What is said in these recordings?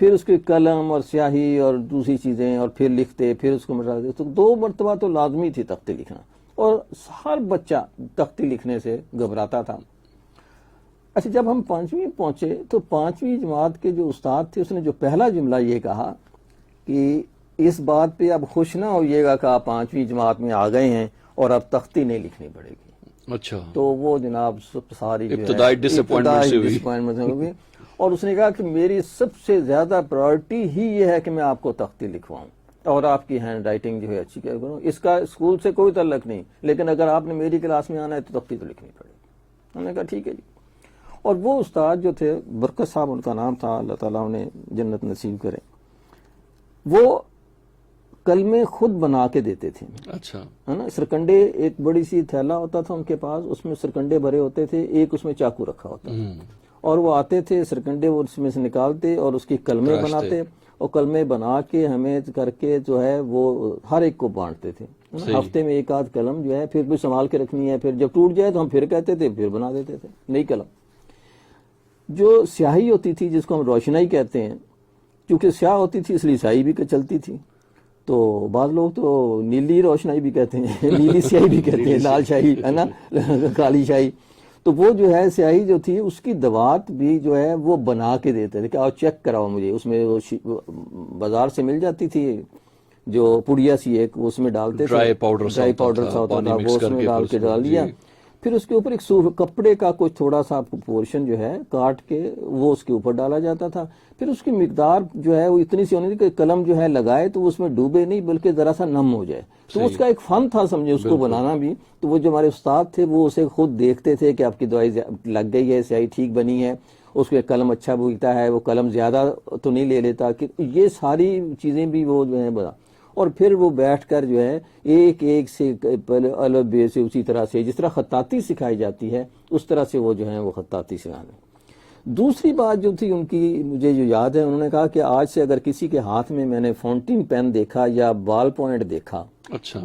پھر اس کے قلم اور سیاہی اور دوسری چیزیں، اور پھر لکھتے، پھر اس کو مٹا دیتے. تو 2 مرتبہ تو لازمی تھی تختی لکھنا، اور ہر بچہ تختی لکھنے سے گھبراتا تھا. اچھا، جب ہم 5ویں پہنچے تو 5ویں جماعت کے جو استاد تھے اس نے جو پہلا جملہ یہ کہا کہ اس بات پہ اب خوش نہ ہوئیے گا کہ آپ 5ویں جماعت میں آ گئے ہیں اور اب تختی نہیں لکھنی پڑے گی. اچھا، تو وہ جناب ساری جو ہے ابتدائی ڈسپوائنٹمنٹ سے ہوئی، اور اس نے کہا کہ میری سب سے زیادہ پرائورٹی ہی یہ ہے کہ میں آپ کو تختی لکھواؤں اور آپ کی ہینڈ رائٹنگ جو ہے اچھی کروں. اس کا اسکول سے کوئی تعلق نہیں، لیکن اگر آپ نے میری کلاس میں آنا ہے تو تختی تو لکھنی پڑے گی. ہم نے کہا ٹھیک ہے جی. اور وہ استاد جو تھے، برکت صاحب ان کا نام تھا، اللہ تعالیٰ انہیں جنت نصیب کرے، وہ کلمے خود بنا کے دیتے تھے. اچھا، ہے نا. سرکنڈے، ایک بڑی سی تھیلا ہوتا تھا ان کے پاس، اس میں سرکنڈے بھرے ہوتے تھے، ایک اس میں چاقو رکھا ہوتا تھا، اور وہ آتے تھے سرکنڈے وہ اس میں سے نکالتے اور اس کی کلمے بناتے، اور کلمے بنا کے ہمیں کر کے جو ہے وہ ہر ایک کو بانٹتے تھے. ہفتے میں 1 آدھ قلم جو ہے پھر بھی سنبھال کے رکھنی ہے، پھر جب ٹوٹ جائے تو ہم پھر کہتے تھے، پھر بنا دیتے تھے نئی قلم. جو سیاہی ہوتی تھی جس کو ہم روشنائی کہتے ہیں، کیونکہ سیاہ ہوتی تھی اس لیے سیاہی بھی چلتی تھی، تو بعض لوگ تو نیلی روشنائی بھی کہتے ہیں، نیلی سیاہی بھی کہتے ہیں، لال شاہی ہے نا، کالی شاہی. تو وہ جو ہے سیاہی جو تھی اس کی دوات بھی جو ہے وہ بنا کے دیتے تھے کہ آؤ چیک کراؤ مجھے. اس میں بازار سے مل جاتی تھی جو پڑیا سی ایک، اس میں ڈالتے تھے، ڈرائی پاؤڈر سا ہوتا تھا، وہ اس میں ڈال کے ڈال دیا. پھر اس کے اوپر ایک کپڑے کا کچھ تھوڑا سا پورشن جو ہے کاٹ کے وہ اس کے اوپر ڈالا جاتا تھا. پھر اس کی مقدار جو ہے وہ اتنی سی ہونی تھی کہ قلم جو ہے لگائے تو اس میں ڈوبے نہیں بلکہ ذرا سا نم ہو جائے. تو اس کا ایک فن تھا سمجھے اس کو بنانا بھی. تو وہ جو ہمارے استاد تھے وہ اسے خود دیکھتے تھے کہ آپ کی دوائی لگ گئی ہے، سیاہی ٹھیک بنی ہے، اس کے قلم اچھا بوجھتا ہے، وہ قلم زیادہ تو نہیں لے لیتا، کہ یہ ساری چیزیں بھی وہ جو ہے بنا. اور پھر وہ بیٹھ کر جو ہے ایک ایک سے پہلے الف بے سے اسی طرح سے جس طرح خطاطی سکھائی جاتی ہے اس طرح سے وہ جو ہے وہ خطاطی سکھانے. دوسری بات جو تھی ان کی مجھے جو یاد ہے، انہوں نے کہا کہ آج سے اگر کسی کے ہاتھ میں میں نے فاؤنٹین پین دیکھا یا بال پوائنٹ دیکھا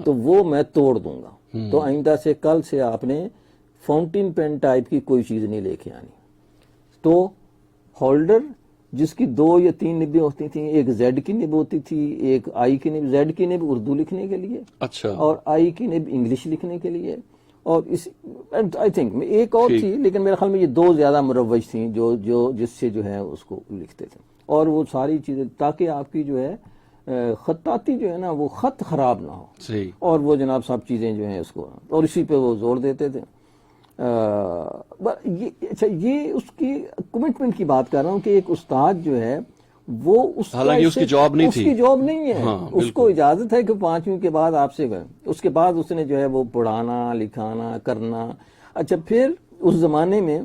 تو وہ میں توڑ دوں گا. تو آئندہ سے کل سے آپ نے فاؤنٹین پین ٹائپ کی کوئی چیز نہیں لے کے آنی. تو ہولڈر جس کی 2 یا 3 نبیں ہوتی تھیں، ایک زیڈ کی نب ہوتی تھی، ایک آئی کی نب، زیڈ کی نب اردو لکھنے کے لیے، اچھا، اور آئی کی نب انگلش لکھنے کے لیے، اور آئی تھنک ایک اور تھی لیکن میرے خیال میں یہ 2 زیادہ مروج تھیں جو جس سے جو ہے اس کو لکھتے تھے. اور وہ ساری چیزیں تاکہ آپ کی جو ہے خطاطی جو ہے نا وہ خط خراب نہ ہو. صحیح. اور وہ جناب سب چیزیں جو ہیں اس کو، اور اسی پہ وہ زور دیتے تھے. اچھا، یہ اس کی کمٹمنٹ کی بات کر رہا ہوں کہ ایک استاد جو ہے وہ حالانکہ اس کی جاب نہیں تھی، اس کی جاب نہیں ہے، اس کو اجازت ہے کہ 5ویں کے بعد آپ سے گئے، اس کے بعد اس نے جو ہے وہ پڑھانا لکھانا کرنا. اچھا، پھر اس زمانے میں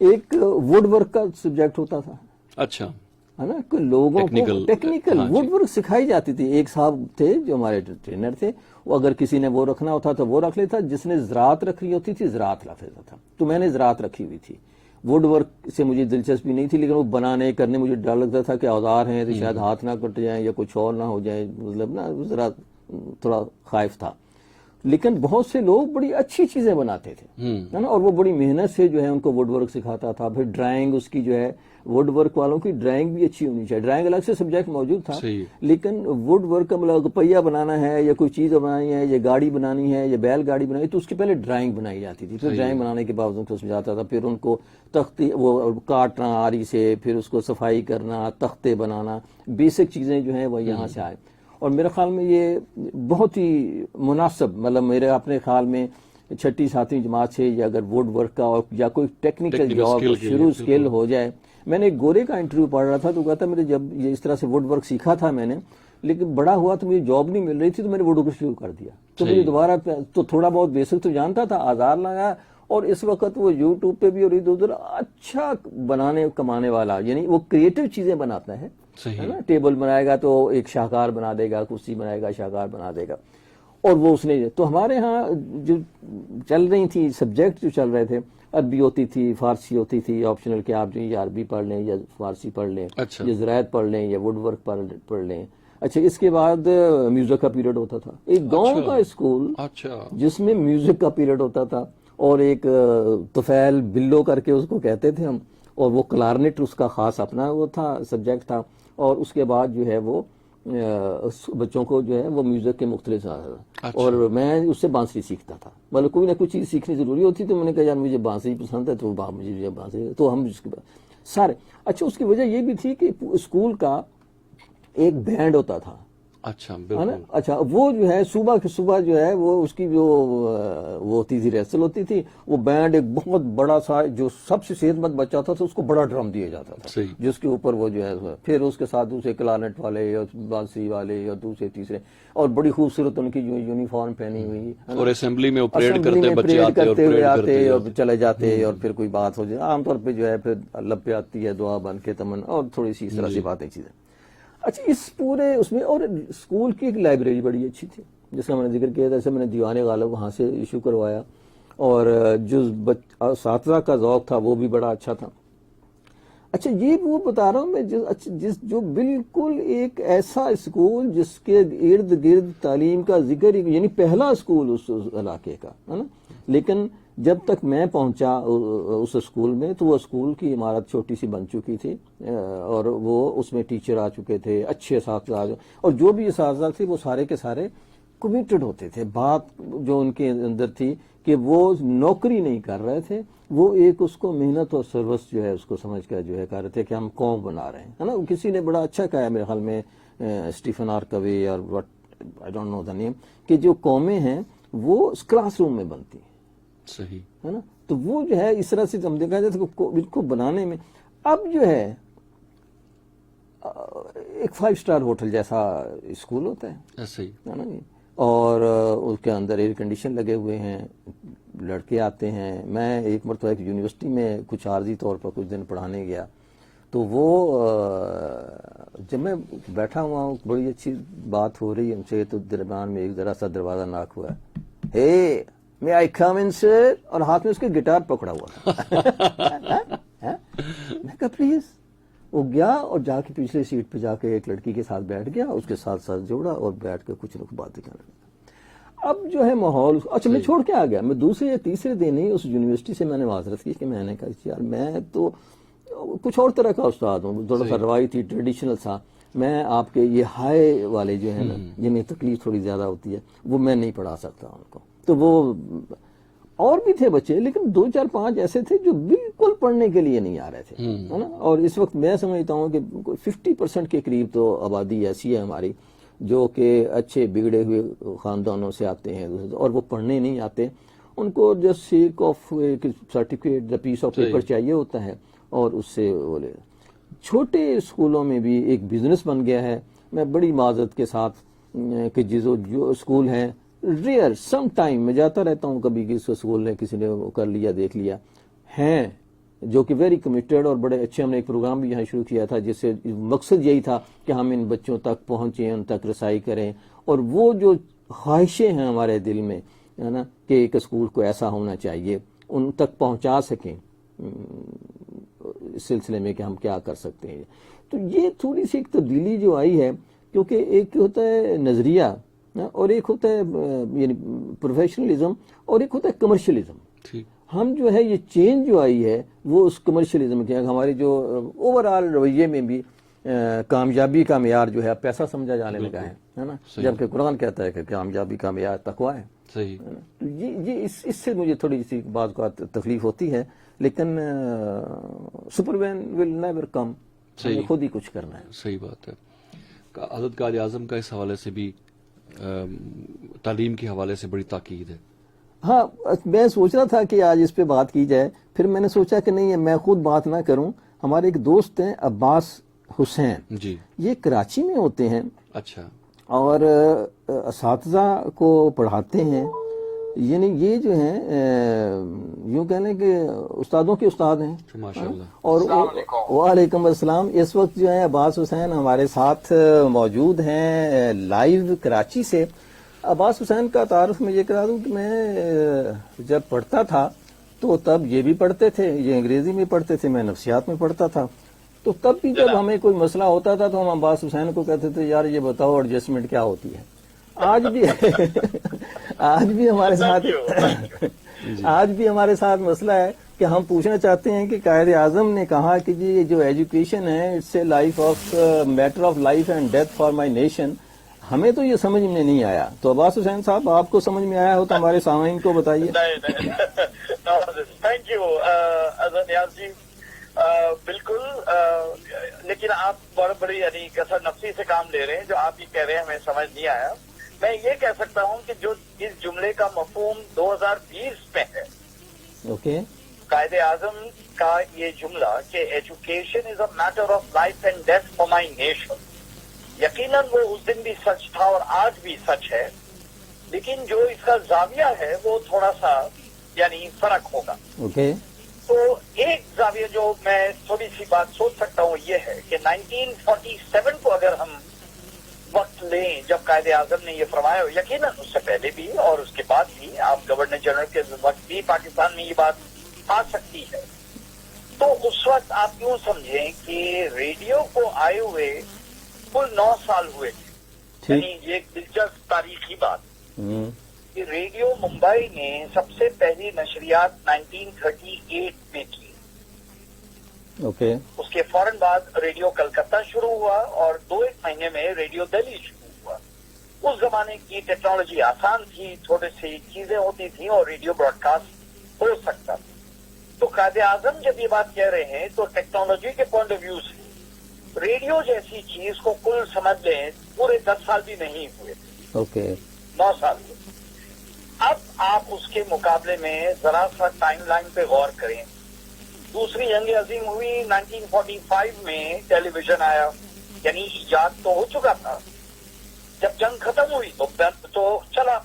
ایک ووڈ ورک کا سبجیکٹ ہوتا تھا. اچھا، ہے نا، کہ لوگوں کو ٹیکنیکل ووڈ ورک سکھائی جاتی تھی. ایک صاحب تھے جو ہمارے ٹرینر تھے، وہ اگر کسی نے وہ رکھنا ہوتا تو وہ رکھ لیتا، جس نے زراعت رکھنی ہوتی تھی زراعت رکھ لیتا تھا. تو میں نے زراعت رکھی ہوئی تھی. ووڈ ورک سے مجھے دلچسپی نہیں تھی، لیکن وہ بنانے کرنے مجھے ڈر لگتا تھا کہ اوزار ہیں تو شاید ہاتھ نہ کٹ جائیں یا کچھ اور نہ ہو جائے، مطلب نا ذرا تھوڑا خائف تھا. لیکن بہت سے لوگ بڑی اچھی چیزیں بناتے تھے، ہے نا، اور وہ بڑی محنت سے جو ہے ان کو ووڈ ورک سکھاتا تھا. پھر ڈرائنگ اس کی جو ہے ووڈ ورک والوں کی ڈرائنگ بھی اچھی ہونی چاہیے. ڈرائنگ الگ سے سبجیکٹ موجود تھا، لیکن ووڈ ورک کا مطلب پہیا بنانا ہے یا کوئی چیز بنانی ہے یا گاڑی بنانی ہے یا بیل گاڑی بنانی ہے تو اس کی پہلے ڈرائنگ بنائی جاتی تھی. پھر ڈرائنگ بنانے کے بعد ان کو سمجھاتا تھا، پھر ان کو تختی وہ کاٹنا آری سے، پھر اس کو صفائی کرنا، تختے بنانا، بیسک چیزیں جو ہیں وہ یہاں سے آئے. اور میرے خیال میں یہ بہت ہی مناسب، مطلب میرے اپنے خیال میں 6ٹھی 7ویں جماعت سے یا اگر ووڈ ورک کا یا کوئی ٹیکنیکل جاب شروع اسکل ہو جائے. میں نے ایک گورے کا انٹرویو پڑھ رہا تھا تو کہتا میرے جب یہ اس طرح سے ووڈ ورک سیکھا تھا میں نے، لیکن بڑا ہوا تو مجھے جاب نہیں مل رہی تھی تو میں نے ووڈ ورک شروع کر دیا. تو مجھے دوبارہ تو تھوڑا بہت بیسک تو جانتا تھا، آزار لگا. اور اس وقت وہ یوٹیوب پہ بھی اور ادھر اچھا بنانے کمانے والا، یعنی وہ کریٹو چیزیں بناتا ہے نا. ٹیبل بنائے گا تو ایک شاہکار بنا دے گا، کرسی بنائے گا شاہکار بنا دے گا. اور وہ اس نے تو ہمارے ہاں جو چل رہی تھی سبجیکٹ جو چل رہے تھے، عربی ہوتی تھی، فارسی ہوتی تھی آپشنل کہ آپ جو یا عربی پڑھ لیں یا فارسی پڑھ لیں، یا زراعت پڑھ لیں یا ووڈ ورک پڑھ لیں. اچھا، اس کے بعد میوزک کا پیریڈ ہوتا تھا. ایک گاؤں کا اسکول جس میں میوزک کا پیریڈ ہوتا تھا، اور ایک طفیل بلو کر کے اس کو کہتے تھے ہم، اور وہ کلارنٹ اس کا خاص اپنا وہ تھا سبجیکٹ تھا. اور اس کے بعد جو ہے وہ بچوں کو جو ہے وہ میوزک کے مختلف اور میں اس سے بانسری سیکھتا تھا. مطلب کوئی نہ کوئی چیز سیکھنی ضروری ہوتی, تو میں نے کہا یار مجھے بانسری پسند ہے, تو مجھے بانسری, تو ہم اس کے بعد سارے. اچھا, اس کی وجہ یہ بھی تھی کہ اسکول کا ایک بینڈ ہوتا تھا. اچھا, ہے نا. بالکل. اچھا, وہ جو ہے صبح کی صبح جو ہے وہ اس کی جو وہ ہوتی تھی ریہرسل ہوتی تھی, وہ بینڈ ایک بہت بڑا سا, جو سب سے صحت مند بچہ تھا تو اس کو بڑا ڈرم دیا جاتا تھا, صحیح. جس کے اوپر وہ جو ہے, پھر اس کے ساتھ دوسرے کلارنٹ والے یا بانسری والے یا دوسرے تیسرے, اور بڑی خوبصورت ان کی جو یونیفارم پہنی ہوئی, اور اسمبلی میں پریڈ اسمبلی کرتے میں بچے پریڈ آتے اور کرتے ہوئے پریڈ آتے کرتے اور چلے جاتے, اور پھر کوئی بات ہو جائے, عام طور پہ جو ہے پھر لب پہ آتی ہے دعا بن کے تمن, اور تھوڑی سی اس طرح سی باتیں چیزیں. اچھا, اس پورے اس میں, اور اسکول کی ایک لائبریری بڑی اچھی تھی جس کا میں نے ذکر کیا تھا. جیسے میں نے دیوان غالب وہاں سے ایشو کروایا, اور جو اساتذہ کا ذوق تھا وہ بھی بڑا اچھا تھا. اچھا, یہ وہ بتا رہا ہوں میں جو بالکل ایک ایسا اسکول جس کے ارد گرد تعلیم کا ذکر, یعنی پہلا اسکول اس علاقے کا, ہے نا. لیکن جب تک میں پہنچا اس اسکول میں تو وہ اسکول کی عمارت چھوٹی سی بن چکی تھی, اور وہ اس میں ٹیچر آ چکے تھے, اچھے اساتذہ, اور جو بھی اساتذہ تھے وہ سارے کے سارے کمیٹڈ ہوتے تھے. بات جو ان کے اندر تھی کہ وہ نوکری نہیں کر رہے تھے, وہ ایک اس کو محنت اور سروس جو ہے اس کو سمجھ کر جو ہے کر رہے تھے کہ ہم قوم بنا رہے ہیں, ہے نا. کسی نے بڑا اچھا کہا ہے میرے خیال میں, اسٹیفن آر کوے اور وٹ آئی ڈونٹ نو دا نیم, کہ جو قومیں ہیں وہ کلاس روم میں بنتی ہیں. صحیح ہے نا. تو وہ جو ہے اس طرح سے ہم دیکھا جائے تو ان کو بنانے میں, اب جو ہے ایک 5 اسٹار ہوٹل جیسا اسکول ہوتا ہے, صحیح ہے نا, اور اس کے اندر ایئر کنڈیشن لگے ہوئے ہیں, لڑکے آتے ہیں. میں ایک مرتبہ ایک یونیورسٹی میں کچھ عارضی طور پر کچھ دن پڑھانے گیا, تو وہ جب میں بیٹھا ہوا ہوں, بڑی اچھی بات ہو رہی ہے ہم سے, تو درمیان میں ایک ذرا سا دروازہ ناک ہوا ہے, ہے میں آئی کم ان سر, اور ہاتھ میں اس کے گٹار پکڑا ہوا تھا. میں کہا پلیز. وہ گیا اور جا کے پچھلے سیٹ پہ جا کے ایک لڑکی کے ساتھ بیٹھ گیا, اس کے ساتھ ساتھ جوڑا اور بیٹھ کے کچھ لوگ باتیں کرنے لگا. اب جو ہے ماحول, اچھا میں چھوڑ کے آ گیا. میں دوسرے یا تیسرے دن ہی اس یونیورسٹی سے میں نے معذرت کی کہ میں نے کہا یار میں تو کچھ اور طرح کا استاد ہوں, تھوڑا سا روایتی ٹریڈیشنل سا, میں آپ کے یہ ہائی والے جو ہیں نا جنہیں تکلیف تھوڑی زیادہ ہوتی ہے وہ میں نہیں پڑھا سکتا ان کو. تو وہ اور بھی تھے بچے, لیکن 2-4-5 ایسے تھے جو بالکل پڑھنے کے لیے نہیں آ رہے تھے, ہے نا. اور اس وقت میں سمجھتا ہوں کہ 50% کے قریب تو آبادی ایسی ہے ہماری جو کہ اچھے بگڑے ہوئے خاندانوں سے آتے ہیں, اور وہ پڑھنے نہیں آتے. ان کو just sake of certificate, piece of paper چاہیے ہوتا ہے, اور اس سے وہ لے. چھوٹے اسکولوں میں بھی ایک بزنس بن گیا ہے. میں بڑی معذرت کے ساتھ کہ جو اسکول ہیں, ریئر سم ٹائم میں جاتا رہتا ہوں کبھی کہ اس اسکول نے کسی نے کر لیا دیکھ لیا, ہیں جو کہ ویری کمیٹڈ اور بڑے اچھے. ہم نے ایک پروگرام بھی یہاں شروع کیا تھا جس سے مقصد یہی تھا کہ ہم ان بچوں تک پہنچیں, ان تک رسائی کریں, اور وہ جو خواہشیں ہیں ہمارے دل میں, ہے نا, کہ ایک اسکول کو ایسا ہونا چاہیے, ان تک پہنچا سکیں اس سلسلے میں کہ ہم کیا کر سکتے ہیں. تو یہ تھوڑی سی ایک تبدیلی جو آئی ہے, کیونکہ ایک ہوتا ہے نظریہ اور ایک ہوتا ہے یعنی پروفیشنلزم, اور ایک ہوتا ہے کمرشلزم. ہم جو ہے یہ چینج جو آئی ہے وہ اس کمرشلزم کے, ہمارے جو اوور آل رویے میں بھی کامیابی کا معیار جو ہے پیسہ سمجھا جانے لگا ہے نا, جبکہ قرآن کہتا ہے کہ کامیابی کا معیار تقویٰ ہے. صحیح. تو یہ اس سے مجھے تھوڑی سی بعض اوقات تکلیف ہوتی ہے, لیکن super main will never come, خود ہی کچھ کرنا ہے. صحیح بات ہے. حضرت قائد اعظم کا اس حوالے سے بھی تعلیم کے حوالے سے بڑی تاکید ہے. ہاں, میں سوچ رہا تھا کہ آج اس پہ بات کی جائے, پھر میں نے سوچا کہ نہیں میں خود بات نہ کروں. ہمارے ایک دوست ہیں عباس حسین, جی, یہ کراچی میں ہوتے ہیں. اچھا. اور اساتذہ کو پڑھاتے ہیں, یعنی یہ جو ہیں یوں کہہ لیں کہ استادوں کے استاد ہیں. ماشاءاللہ. اور وعلیکم السلام. اس وقت جو ہے عباس حسین ہمارے ساتھ موجود ہیں لائیو کراچی سے. عباس حسین کا تعارف میں یہ کرا دوں کہ میں جب پڑھتا تھا تو تب یہ بھی پڑھتے تھے, یہ انگریزی میں پڑھتے تھے, میں نفسیات میں پڑھتا تھا. تو تب بھی جب ہمیں کوئی مسئلہ ہوتا تھا تو ہم عباس حسین کو کہتے تھے یار یہ بتاؤ ایڈجسٹمنٹ کیا ہوتی ہے. آج بھی ہمارے ساتھ مسئلہ ہے کہ کہ ہم پوچھنا چاہتے ہیں کہ قائد اعظم نے کہا کہ جی یہ جو ایجوکیشن ہے it's a life of matter of life and death for my nation, ہمیں تو یہ سمجھ میں نہیں آیا. تو عباس حسین صاحب آپ کو سمجھ میں آیا ہو تو ہمارے سامعین کو بتائیے. تھینک یو اظہر نیاز جی. بالکل، لیکن آپ بڑی بڑی یعنی کثر نفسی سے کام لے رہے ہیں. جو آپ یہ کہہ رہے ہیں ہمیں سمجھ نہیں آیا. میں یہ کہہ سکتا ہوں کہ جو اس جملے کا مفہوم 2020 میں ہے، اوکے، قائد اعظم کا یہ جملہ کہ education is a matter of life and death for my nation, یقیناً وہ اس دن بھی سچ تھا اور آج بھی سچ ہے، لیکن جو اس کا زاویہ ہے وہ تھوڑا سا یعنی فرق ہوگا. اوکے. تو ایک زاویہ جو میں تھوڑی سی بات سوچ سکتا ہوں یہ ہے کہ 1947 کو اگر ہم وقت لیں جب قائد اعظم نے یہ فرمایا، یقیناً اس سے پہلے بھی اور اس کے بعد بھی، آپ گورنر جنرل کے وقت بھی پاکستان میں یہ بات آ سکتی ہے، تو اس وقت آپ یوں سمجھیں کہ ریڈیو کو آئے ہوئے کل 9 سال ہوئے تھے. یعنی یہ ایک دلچسپ تاریخی بات کہ ریڈیو ممبئی نے سب سے پہلی نشریات 1938 میں کی. اوکے. اس کے فوراً بعد ریڈیو کلکتہ شروع ہوا اور 2-1 مہینے میں ریڈیو دہلی شروع ہوا. اس زمانے کی ٹیکنالوجی آسان تھی، تھوڑی سی چیزیں ہوتی تھیں اور ریڈیو براڈ کاسٹ ہو سکتا تھا. تو قائد اعظم جب یہ بات کہہ رہے ہیں تو ٹیکنالوجی کے پوائنٹ آف ویو سے ریڈیو جیسی چیز کو کل سمجھ لیں پورے 10 سال بھی نہیں ہوئے. اوکے. 9 سال ہوئے. اب آپ اس کے مقابلے میں ذرا سا ٹائم لائن پہ غور کریں. دوسری جنگ عظیم ہوئی 1945 میں، ٹیلی ویژن آیا، یعنی ایجاد تو ہو چکا تھا. جب جنگ ختم ہوئی تو چلا.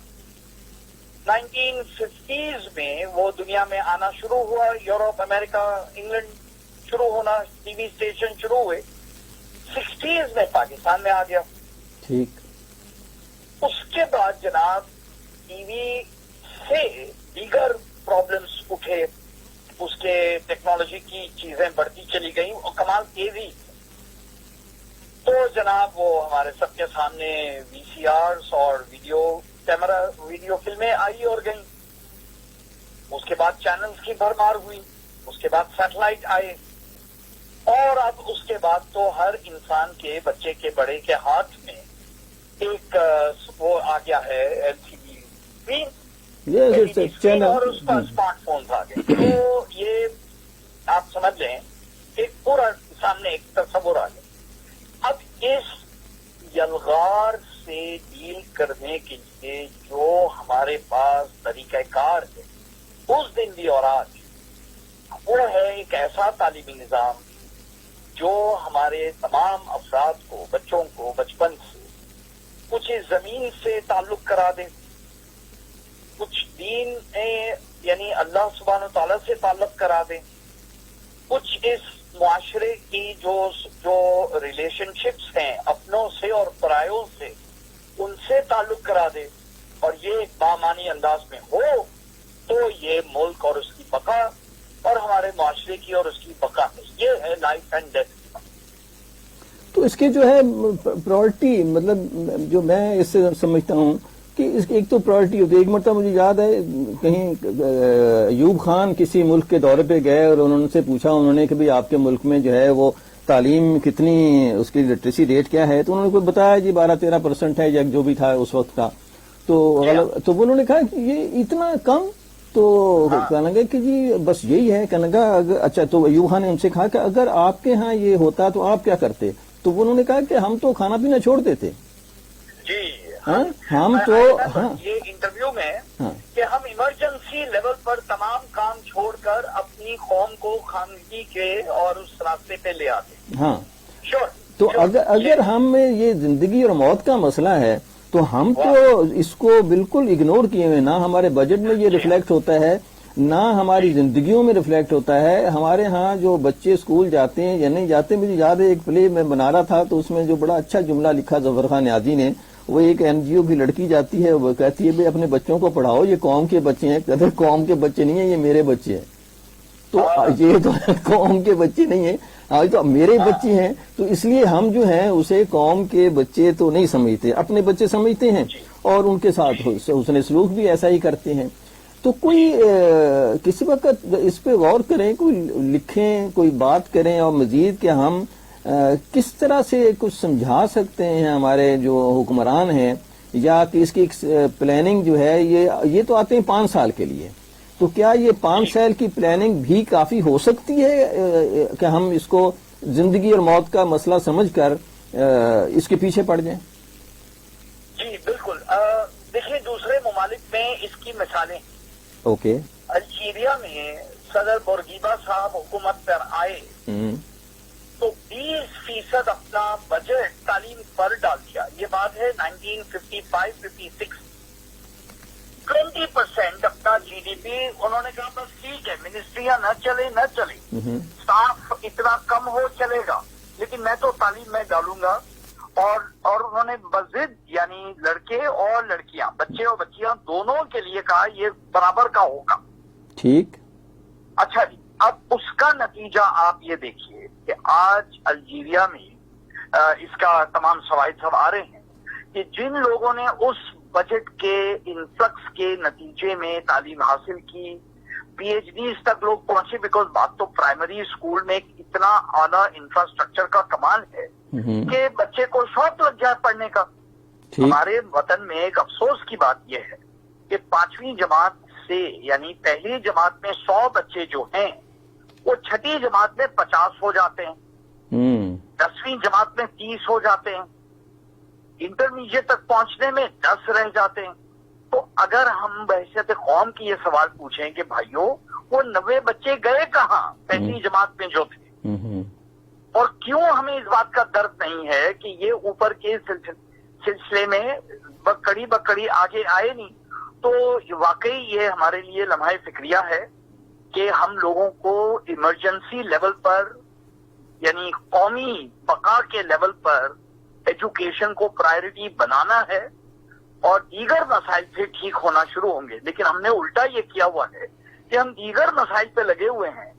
1950s میں وہ دنیا میں آنا شروع ہوا، یورپ، امریکہ، انگلینڈ شروع ہونا، ٹی وی اسٹیشن شروع ہوئے. 60s میں پاکستان میں آ گیا. ٹھیک. اس کے بعد جناب ٹی وی سے دیگر پرابلمس اٹھے، اس کے ٹیکنالوجی کی چیزیں بڑھتی چلی گئیں اور کمال تیزی. تو جناب وہ ہمارے سب کے سامنے وی سی آرز اور ویڈیو کیمرہ، ویڈیو فلمیں آئی اور گئیں. اس کے بعد چینلز کی بھرمار ہوئی، اس کے بعد سیٹلائٹ آئے، اور اب اس کے بعد تو ہر انسان کے، بچے کے، بڑے کے ہاتھ میں ایک وہ آ گیا ہے ایل سی ڈی اسکرین، اور اس پر اسمارٹ فونز آ گئے. تو یہ آپ سمجھ لیں ایک پورا سامنے ایک تصور آ گیا. اب اس یلغار سے ڈیل کرنے کے لیے جو ہمارے پاس طریقہ کار ہے اس دن بھی اور آج، وہ ہے ایک ایسا تعلیمی نظام جو ہمارے تمام افراد کو، بچوں کو بچپن سے کچھ اس زمین سے تعلق کرا دے، کچھ دین یعنی اللہ سبحانہ و تعالیٰ سے تعلق کرا دے، کچھ اس معاشرے کی جو ریلیشن شپس ہیں اپنوں سے اور پرایوں سے، ان سے تعلق کرا دے، اور یہ ایک بامانی انداز میں ہو تو یہ ملک اور اس کی بقا اور ہمارے معاشرے کی اور اس کی بقا ہے. یہ ہے لائف اینڈ ڈیتھ. تو اس کے جو ہے پرائرٹی، مطلب جو میں اس سے سمجھتا ہوں کہ ایک تو پرائرٹی ہوتی ہے. ایک مرتبہ مجھے یاد ہے کہیں ایوب خان کسی ملک کے دورے پہ گئے اور انہوں سے پوچھا انہوں نے کہ بھئی آپ کے ملک میں جو ہے وہ تعلیم کتنی، اس کی لٹریسی ریٹ کیا ہے؟ تو انہوں نے کوئی بتایا جی 12-13% ہے، جو بھی تھا اس وقت کا. تو انہوں نے کہا کہ یہ اتنا کم؟ تو کہنے لگا کہ جی بس یہی ہے. کہنے لگا اچھا، تو ایوب خان نے ان سے کہا کہ اگر آپ کے ہاں یہ ہوتا تو آپ کیا کرتے؟ تو انہوں نے کہا کہ ہم تو کھانا پینا چھوڑ دیتے. جی ہم تو یہ انٹرویو میں کہ ہم ایمرجنسی لیول پر تمام کام چھوڑ کر اپنی قوم کو خواندگی کے اور اس راستے پہ لے آتے. ہاں تو اگر ہم میں یہ زندگی اور موت کا مسئلہ ہے تو ہم تو اس کو بالکل اگنور کیے ہوئے، نہ ہمارے بجٹ میں یہ ریفلیکٹ ہوتا ہے، نہ ہماری زندگیوں میں ریفلیکٹ ہوتا ہے. ہمارے ہاں جو بچے اسکول جاتے ہیں یا نہیں جاتے، مجھے یاد ہے ایک پلے میں بنا رہا تھا تو اس میں جو بڑا اچھا جملہ لکھا ظفر خان نیازی نے، وہ ایک این جی او کی لڑکی جاتی ہے، وہ کہتی ہے بھائی اپنے بچوں کو پڑھاؤ، یہ قوم کے بچے ہیں. کہتے ہیں قوم کے بچے نہیں ہیں، یہ میرے بچے ہیں. تو یہ تو قوم کے بچے نہیں ہیں، آج تو میرے بچے ہیں. تو اس لیے ہم جو ہیں اسے قوم کے بچے تو نہیں سمجھتے، اپنے بچے سمجھتے ہیں اور ان کے ساتھ حسن سلوک بھی ایسا ہی کرتے ہیں. تو کوئی کسی وقت اس پہ غور کریں, کوئی لکھیں, کوئی بات کریں, اور مزید کہ ہم کس طرح سے کچھ سمجھا سکتے ہیں ہمارے جو حکمران ہیں, یا کہ اس کی پلاننگ جو ہے یہ تو آتے ہیں 5 سال کے لیے, تو کیا یہ 5 سال کی پلاننگ بھی کافی ہو سکتی ہے کہ ہم اس کو زندگی اور موت کا مسئلہ سمجھ کر اس کے پیچھے پڑ جائیں؟ جی بالکل. دیکھیے دوسرے ممالک میں اس کی مثالیں. اوکے. الجیریا میں صدر بورگیبا صاحب حکومت پر آئے تو 20% اپنا بجٹ تعلیم پر ڈال دیا. یہ بات ہے 1955-56. 20% اپنا جی ڈی پی انہوں نے کہا بس ٹھیک ہے, منسٹریاں نہ چلے نہ چلے, اسٹاف اتنا کم ہو چلے گا, لیکن میں تو تعلیم میں ڈالوں گا. اور انہوں نے بضد یعنی لڑکے اور لڑکیاں, بچے اور بچیاں دونوں کے لیے کہا یہ برابر کا ہوگا. ٹھیک. اچھا جی, اب اس کا نتیجہ آپ یہ دیکھیے کہ آج الجیریا میں اس کا تمام شواہد سب آ رہے ہیں کہ جن لوگوں نے اس بجٹ کے انفلکس کے نتیجے میں تعلیم حاصل کی, پی ایچ ڈیز تک لوگ پہنچے, بیکاز بات تو پرائمری اسکول میں اتنا اعلیٰ انفراسٹرکچر کا کمال ہے کہ بچے کو شوق لگ جائے پڑھنے کا. ہمارے وطن میں ایک افسوس کی بات یہ ہے کہ 5ویں جماعت سے یعنی پہلی جماعت میں 100 بچے جو ہیں وہ 6ٹھی جماعت میں 50 ہو جاتے ہیں, 10ویں جماعت میں 30 ہو جاتے ہیں, انٹرمیڈیٹ تک پہنچنے میں 10 رہ جاتے ہیں. تو اگر ہم بحیثیت قوم کی یہ سوال پوچھیں کہ بھائیوں وہ 90 بچے گئے کہاں پہلی جماعت میں جو تھے, اور کیوں ہمیں اس بات کا درد نہیں ہے کہ یہ اوپر کے سلسلے میں بکڑی بکڑی آگے آئے نہیں. تو واقعی یہ ہمارے لیے لمحہ فکریہ ہے کہ ہم لوگوں کو ایمرجنسی لیول پر یعنی قومی بقا کے لیول پر ایجوکیشن کو پرائرٹی بنانا ہے, اور دیگر مسائل پھر ٹھیک ہونا شروع ہوں گے. لیکن ہم نے الٹا یہ کیا ہوا ہے کہ ہم دیگر مسائل پہ لگے ہوئے ہیں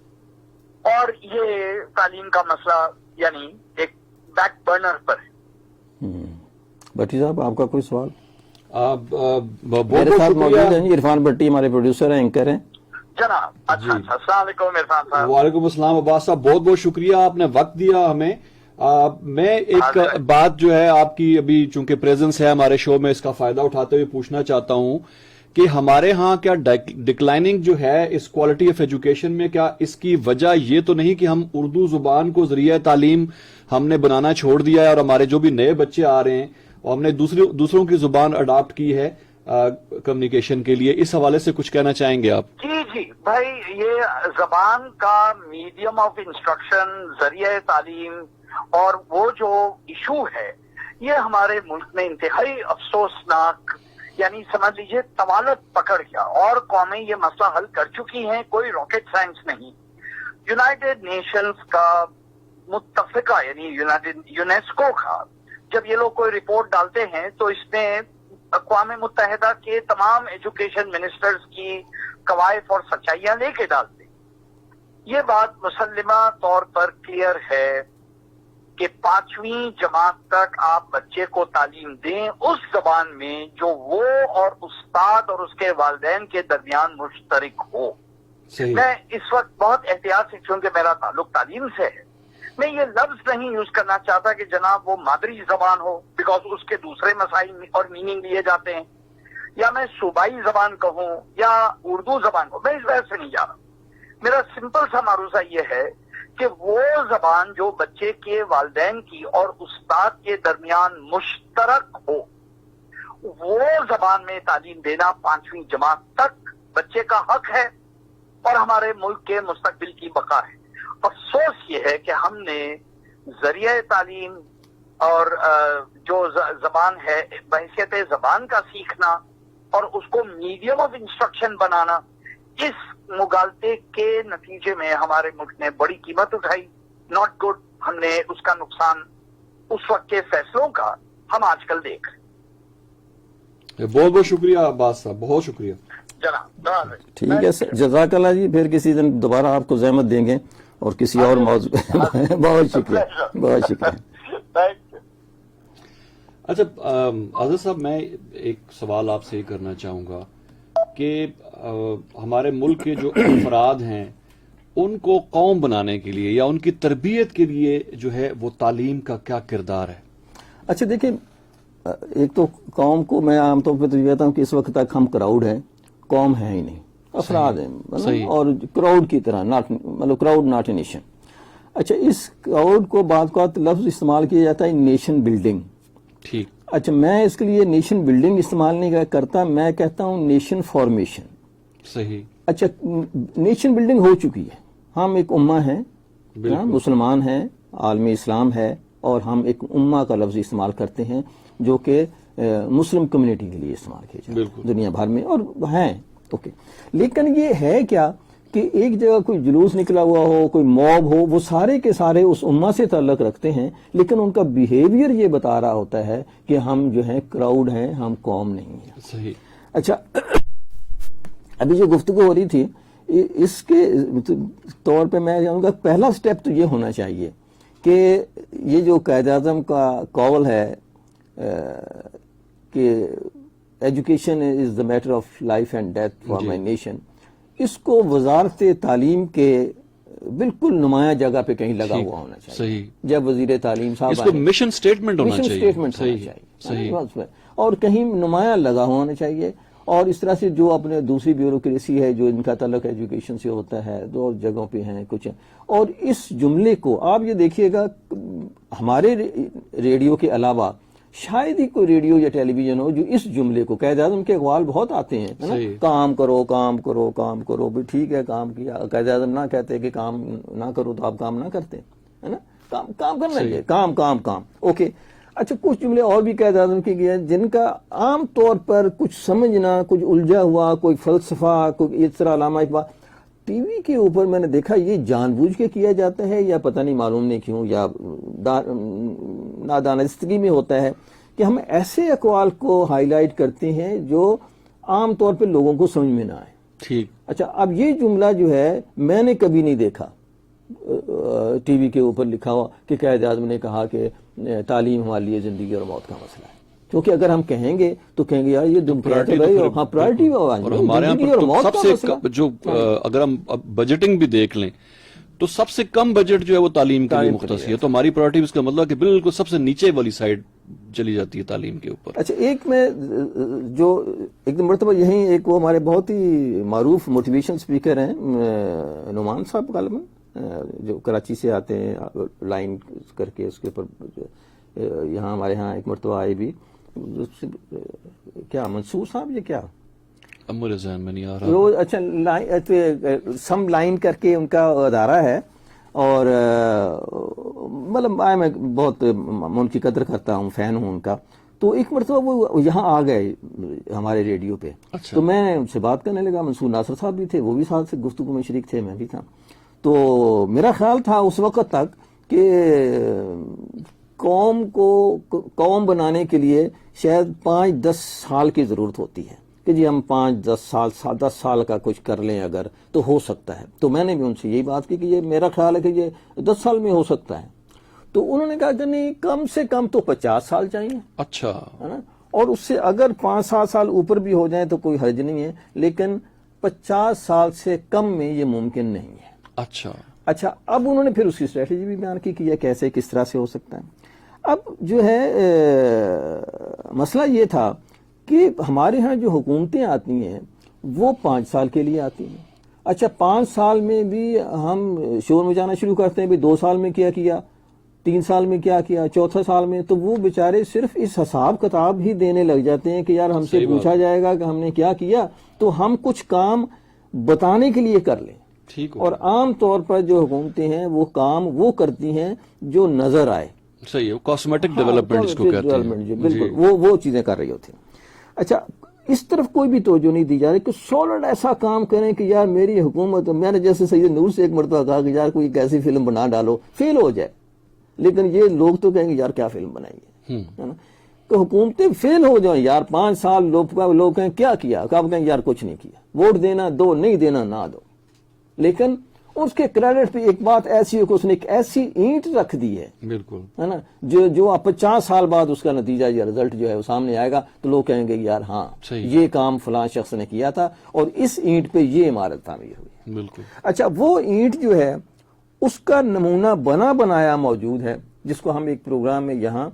اور یہ تعلیم کا مسئلہ یعنی ایک بیک برنر پر ہے. بھٹی صاحب آپ کا کوئی سوال؟ میرے ساتھ موجود ہیں عرفان بھٹی, ہمارے پروڈیوسر ہیں, اینکر ہیں جناب. اچھا السلام علیکم عرفان صاحب. وعلیکم السلام عباس صاحب, بہت بہت شکریہ, آپ نے وقت دیا ہمیں. میں ایک بات جو ہے آپ کی ابھی چونکہ پریزنس ہے ہمارے شو میں, اس کا فائدہ اٹھاتے ہوئے پوچھنا چاہتا ہوں کہ ہمارے ہاں کیا ڈکلائننگ جو ہے اس کوالٹی آف ایجوکیشن میں, کیا اس کی وجہ یہ تو نہیں کہ ہم اردو زبان کو ذریعہ تعلیم ہم نے بنانا چھوڑ دیا ہے, اور ہمارے جو بھی نئے بچے آ رہے ہیں اور ہم نے دوسروں کی زبان اڈاپٹ کی ہے کمیونیکیشن کے لیے, اس حوالے سے کچھ کہنا چاہیں گے آپ؟ جی بھائی, یہ زبان کا میڈیم آف انسٹرکشن, ذریعہ تعلیم اور وہ جو ایشو ہے یہ ہمارے ملک میں انتہائی افسوسناک یعنی سمجھ لیجئے طوالت پکڑ گیا, اور قومیں یہ مسئلہ حل کر چکی ہیں, کوئی راکٹ سائنس نہیں. یونائٹڈ نیشنز کا متفقہ یعنی یونیسکو کا جب یہ لوگ کوئی رپورٹ ڈالتے ہیں تو اس میں اقوام متحدہ کے تمام ایجوکیشن منسٹرز کی قوائف اور سچائیاں لے کے ڈالتے. یہ بات مسلمہ طور پر کلیئر ہے کہ 5ویں جماعت تک آپ بچے کو تعلیم دیں اس زبان میں جو وہ اور استاد اور اس کے والدین کے درمیان مشترک ہو. میں اس وقت بہت احتیاط سے, چونکہ میرا تعلق تعلیم سے ہے, میں یہ لفظ نہیں یوز کرنا چاہتا کہ جناب وہ مادری زبان ہو, بیکاز اس کے دوسرے مسائل اور میننگ لیے جاتے ہیں, یا میں صوبائی زبان کہوں یا اردو زبان کہوں, میں اس وجہ سے نہیں جا رہا. میرا سمپل سا معروضہ یہ ہے کہ وہ زبان جو بچے کے والدین کی اور استاد کے درمیان مشترک ہو, وہ زبان میں تعلیم دینا 5ویں جماعت تک بچے کا حق ہے اور ہمارے ملک کے مستقبل کی بقا ہے. افسوس یہ ہے کہ ہم نے ذریعہ تعلیم اور جو زبان ہے بحیثیت زبان کا سیکھنا اور اس کو میڈیم آف انسٹرکشن بنانا, اس مغالطے کے نتیجے میں ہمارے ملک نے بڑی قیمت اٹھائی. Not good. ہم نے اس کا نقصان اس وقت کے فیصلوں کا ہم آج کل دیکھ رہے ہیں. بہت بہت شکریہ عباس صاحب, بہت شکریہ جناب. ٹھیک ہے جزاک اللہ جی, پھر کسی دن دوبارہ آپ کو زحمت دیں گے اور کسی اور موضوع. بہت شکریہ, بہت شکریہ. اچھا آزاد صاحب, میں ایک سوال آپ سے کرنا چاہوں گا کہ ہمارے ملک کے جو افراد ہیں ان کو قوم بنانے کے لیے یا ان کی تربیت کے لیے جو ہے وہ تعلیم کا کیا کردار ہے؟ اچھا دیکھیں، ایک تو قوم کو میں عام طور پہ تو یہ کہتا ہوں کہ اس وقت تک ہم کراؤڈ ہیں، قوم ہے ہی نہیں، افراد ہیں، اور کراؤڈ کی طرح، مطلب کراؤڈ ناٹ اے نیشن. اچھا، اس کراؤڈ کو بعض اوقات لفظ استعمال کیا جاتا ہے نیشن بلڈنگ. ٹھیک. اچھا، میں اس کے لیے نیشن بلڈنگ استعمال نہیں کرتا، میں کہتا ہوں نیشن فارمیشن. صحیح. اچھا، نیشن بلڈنگ ہو چکی ہے، ہم ایک امہ ہیں، مسلمان ہیں، عالمی اسلام ہے، اور ہم ایک امہ کا لفظ استعمال کرتے ہیں جو کہ مسلم کمیونٹی کے لیے استعمال کیا جاتا ہے دنیا بھر میں، اور ہیں اوکے. لیکن یہ ہے کیا کہ ایک جگہ کوئی جلوس نکلا ہوا ہو، کوئی موب ہو، وہ سارے کے سارے اس امہ سے تعلق رکھتے ہیں، لیکن ان کا بیہیویئر یہ بتا رہا ہوتا ہے کہ ہم جو ہیں کراؤڈ ہیں، ہم قوم نہیں ہیں. صحیح. اچھا، ابھی جو گفتگو ہو رہی تھی، اس کے طور پہ میں کہوں گا پہلا سٹیپ تو یہ ہونا چاہیے کہ یہ جو قائد اعظم کا قول ہے کہ education is the matter of life and death for my nation, اس کو وزارت تعلیم کے بالکل نمایاں جگہ پہ کہیں لگا ہوا ہونا چاہیے. صحیح. جب وزیر تعلیم صاحب اس کو مشن سٹیٹمنٹ ہونا چاہیے. صحیح. اور کہیں نمایاں لگا ہونا چاہیے. اور اس طرح سے جو اپنے دوسری بیوروکریسی ہے جو ان کا تعلق ایجوکیشن سے ہوتا ہے، دو جگہوں پہ ہیں کچھ. اور اس جملے کو آپ یہ دیکھیے گا، ہمارے ریڈیو کے علاوہ شاید ہی کوئی ریڈیو یا ٹیلی ویژن ہو جو اس جملے کو، قائد اعظم کے اقوال بہت آتے ہیں نا، کام کرو کام کرو کام کرو، بھی ٹھیک ہے کام کیا، قائد اعظم نہ کہتے کہ کام نہ کرو تو آپ کام نہ کرتے، ہے نا، کام کرنا چاہیے، کام کام کام اوکے. اچھا، کچھ جملے اور بھی قائد اعظم کے گئے جن کا عام طور پر کچھ سمجھنا، کچھ الجھا ہوا، کوئی فلسفہ، کوئی اس طرح علامہ اقبال ٹی وی کے اوپر میں نے دیکھا یہ جان بوجھ کے کیا جاتا ہے یا پتہ نہیں معلوم نہیں کیوں، یا نادانستگی میں ہوتا ہے کہ ہم ایسے اقوال کو ہائی لائٹ کرتے ہیں جو عام طور پہ لوگوں کو سمجھ میں نہ آئے. ٹھیک. اچھا، اب یہ جملہ جو ہے میں نے کبھی نہیں دیکھا ٹی وی کے اوپر لکھا ہوا کہ قائد اعظم نے کہا کہ تعلیم ہمارے لیے زندگی اور موت کا مسئلہ ہے. کیونکہ اگر ہم کہیں گے تو کہیں گے یار یہ پرائرٹی اور ہمارے یہاں سب سے جو اگر ہم بجٹنگ بھی دیکھ لیں تو سب سے کم بجٹ جو ہے وہ تعلیم کے لیے مختص ہے. تو ہماری پرائرٹی اس کا مطلب کہ بالکل سب سے نیچے والی سائڈ چلی جاتی ہے تعلیم کے اوپر. اچھا، ایک میں جو ایک مرتبہ یہیں ایک وہ ہمارے بہت ہی معروف موٹیویشن اسپیکر ہیں نعمان صاحب غالباً، جو کراچی سے آتے ہیں لائن کر کے، اس کے اوپر یہاں ہمارے ہاں ایک مرتبہ آئے بھی، کیا منصور صاحب یہ کیا میرے ذہن میں نہیں آ رہا. اچھا، سم لائن کر کے ان کا ادارہ ہے، اور مطلب میں بہت ان کی قدر کرتا ہوں، فین ہوں ان کا. تو ایک مرتبہ وہ یہاں آ گئے ہمارے ریڈیو پہ. تو میں ان سے بات کرنے لگا، منصور ناصر صاحب بھی تھے، وہ بھی ساتھ سے گفتگو میں شریک تھے، میں بھی تھا. تو میرا خیال تھا اس وقت تک کہ قوم کو قوم بنانے کے لیے شاید 5-10 سال کی ضرورت ہوتی ہے کہ جی ہم 5-10 سال کا کچھ کر لیں اگر تو ہو سکتا ہے. تو میں نے بھی ان سے یہی بات کی کہ یہ میرا خیال ہے کہ یہ 10 سال میں ہو سکتا ہے. تو انہوں نے کہا کہ نہیں، کم سے کم تو 50 سال چاہیے. اچھا، ہے نا، اور اس سے اگر 5-7 سال اوپر بھی ہو جائیں تو کوئی حرج نہیں ہے، لیکن 50 سال سے کم میں یہ ممکن نہیں ہے. اچھا، اب انہوں نے پھر اس کی اسٹریٹجی بھی بیان کی کہ یہ کیسے کس طرح سے ہو سکتا ہے. اب جو ہے مسئلہ یہ تھا کہ ہمارے ہاں جو حکومتیں آتی ہیں وہ 5 سال کے لیے آتی ہیں. اچھا، 5 سال میں بھی ہم شور مچانا شروع کرتے ہیں بھی 2 سال میں کیا کیا، 3 سال میں کیا کیا، 4تھے سال میں، تو وہ بیچارے صرف اس حساب کتاب ہی دینے لگ جاتے ہیں کہ یار ہم سے پوچھا جائے گا کہ ہم نے کیا کیا تو ہم کچھ کام بتانے کے لیے کر لیں. اور عام طور پر جو حکومتیں ہیں وہ کام وہ کرتی ہیں جو نظر آئے. صحیح ہے، کاسمیٹک ڈیولپمنٹ جس کو کہتے ہیں، بالکل وہ چیزیں کر رہی ہوتی ہیں. اچھا، اس طرف کوئی بھی توجہ نہیں دی جا رہی کہ سالڈ ایسا کام کریں کہ یار میری حکومت، میں نے جیسے سید نور سے ایک مرتبہ کہا کہ یار کوئی ایک ایسی فلم بنا ڈالو، فیل ہو جائے، لیکن یہ لوگ تو کہیں گے یار کیا فلم بنائیے، ہے نا. تو حکومتیں فیل ہو جائیں یار، 5 سال لوگ کہیں کیا کیا، کب کہیں یار کچھ نہیں کیا، ووٹ دینا دو، نہیں دینا نہ دو. لیکن اس کے کریڈٹ پہ ایک بات ایسی ہے کہ اس نے ایک ایسی اینٹ رکھ دی ہے بالکل ہے نا جو آپ 50 سال بعد اس کا نتیجہ یا رزلٹ جو ہے وہ سامنے آئے گا تو لوگ کہیں گے یار ہاں یہ کام فلاں شخص نے کیا تھا اور اس اینٹ پہ یہ عمارت تعمیر ہوئی. بالکل. اچھا وہ اینٹ جو ہے اس کا نمونہ بنایا موجود ہے جس کو ہم ایک پروگرام میں یہاں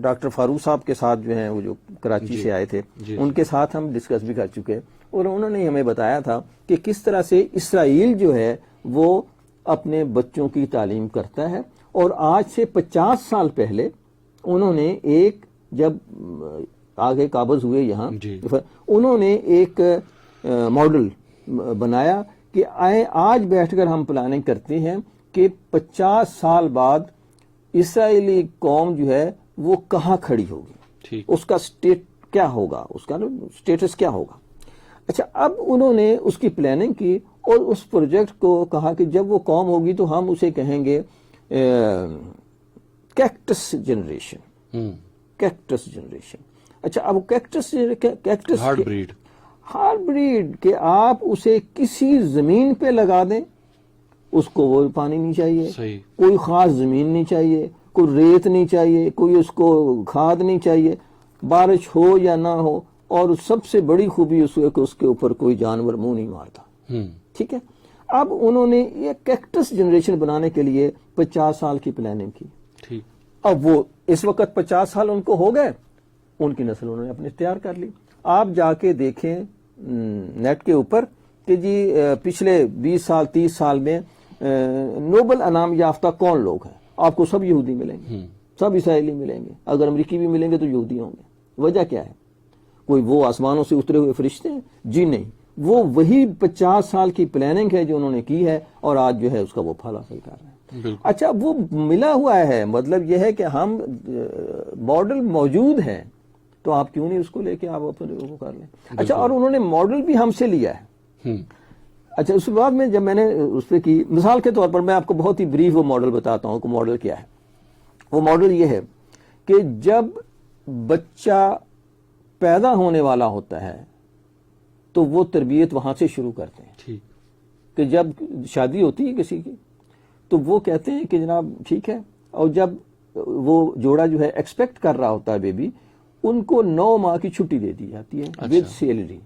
ڈاکٹر فاروق صاحب کے ساتھ جو ہیں وہ جو کراچی سے آئے تھے ان کے ساتھ ہم ڈسکس بھی کر چکے اور انہوں نے ہمیں بتایا تھا کہ کس طرح سے اسرائیل جو ہے وہ اپنے بچوں کی تعلیم کرتا ہے. اور آج سے 50 سال پہلے انہوں نے ایک جب آگے قابض ہوئے یہاں انہوں نے ایک ماڈل بنایا کہ آج بیٹھ کر ہم پلاننگ کرتے ہیں کہ 50 سال بعد اسرائیلی قوم جو ہے وہ کہاں کھڑی ہوگی, اس کا سٹیٹ کیا ہوگا, اس کا سٹیٹس کیا ہوگا. اچھا اب انہوں نے اس کی پلاننگ کی اور اس پروجیکٹ کو کہا کہ جب وہ قوم ہوگی تو ہم اسے کہیں گے کیکٹس جنریشن. Cactus generation. اچھا اب کیکٹس ہارڈ بریڈ کہ آپ اسے کسی زمین پہ لگا دیں, اس کو وہ پانی نہیں چاہیے, کوئی خاص زمین نہیں چاہیے, کوئی ریت نہیں چاہیے, کوئی اس کو کھاد نہیں چاہیے, بارش ہو یا نہ ہو, اور سب سے بڑی خوبی اس کہ اس کے اوپر کوئی جانور منہ نہیں مارتا. ٹھیک ہے. اب انہوں نے یہ کیکٹس جنریشن بنانے کے لیے 50 سال کی پلاننگ کی. اب وہ اس وقت 50 سال ان کو ہو گئے, ان کی نسل انہوں نے اپنے تیار کر لی. آپ جا کے دیکھیں نیٹ کے اوپر کہ جی پچھلے 20 سال 30 سال میں نوبل انعام یافتہ کون لوگ ہیں. آپ کو سب یہودی ملیں گے, سب اسرائیلی ملیں گے, اگر امریکی بھی ملیں گے تو یہودی ہوں گے. وجہ کیا ہے؟ کوئی وہ آسمانوں سے اترے ہوئے فرشتے ہیں؟ جی نہیں, وہ وہی 50 سال کی پلاننگ ہے جو انہوں نے کی ہے اور آج جو ہے اس کا وہ پھل حاصل کر رہے ہیں. اچھا وہ ملا ہوا ہے, مطلب یہ ہے کہ ہم ماڈل موجود ہیں تو آپ کیوں نہیں اس کو لے کے آپ اپنے وہ کر لیں. اچھا اور انہوں نے ماڈل بھی ہم سے لیا ہے. اچھا اس کے بعد میں جب میں نے اس پہ کی مثال کے طور پر میں آپ کو بہت ہی بریف وہ ماڈل بتاتا ہوں کہ ماڈل کیا ہے. وہ ماڈل یہ ہے کہ جب بچہ پیدا ہونے والا ہوتا ہے تو وہ تربیت وہاں سے شروع کرتے ہیں. کہ جب شادی ہوتی ہے کسی کی تو وہ کہتے ہیں کہ جناب ٹھیک ہے, اور جب وہ جوڑا جو ہے ایکسپیکٹ کر رہا ہوتا ہے بیبی, ان کو 9 ماہ کی چھٹی دے دی جاتی ہے ود سیلری.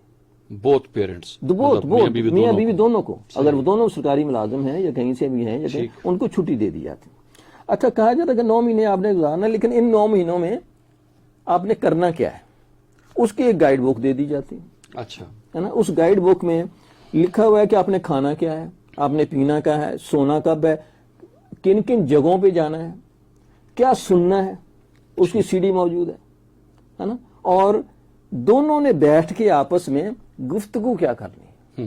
بوتھ پیرنٹس میاں بیوی دونوں کو, اگر وہ دونوں سرکاری ملازم ہیں یا کہیں سے بھی ہیں یا ان کو چھٹی دے دی جاتی. اچھا کہا جاتا ہے کہ 9 مہینے آپ نے گزارنا, لیکن ان 9 مہینوں میں آپ نے کرنا کیا ہے, اس کی ایک گائیڈ بک دے دی جاتی. اچھا ہے نا, اس گائیڈ بک میں لکھا ہوا ہے کہ آپ نے کھانا کیا ہے, آپ نے پینا کیا ہے, سونا کب ہے, کن کن جگہوں پہ جانا ہے, کیا سننا ہے, اس کی سی ڈی موجود ہے نا, اور دونوں نے بیٹھ کے آپس میں گفتگو کیا کرنی.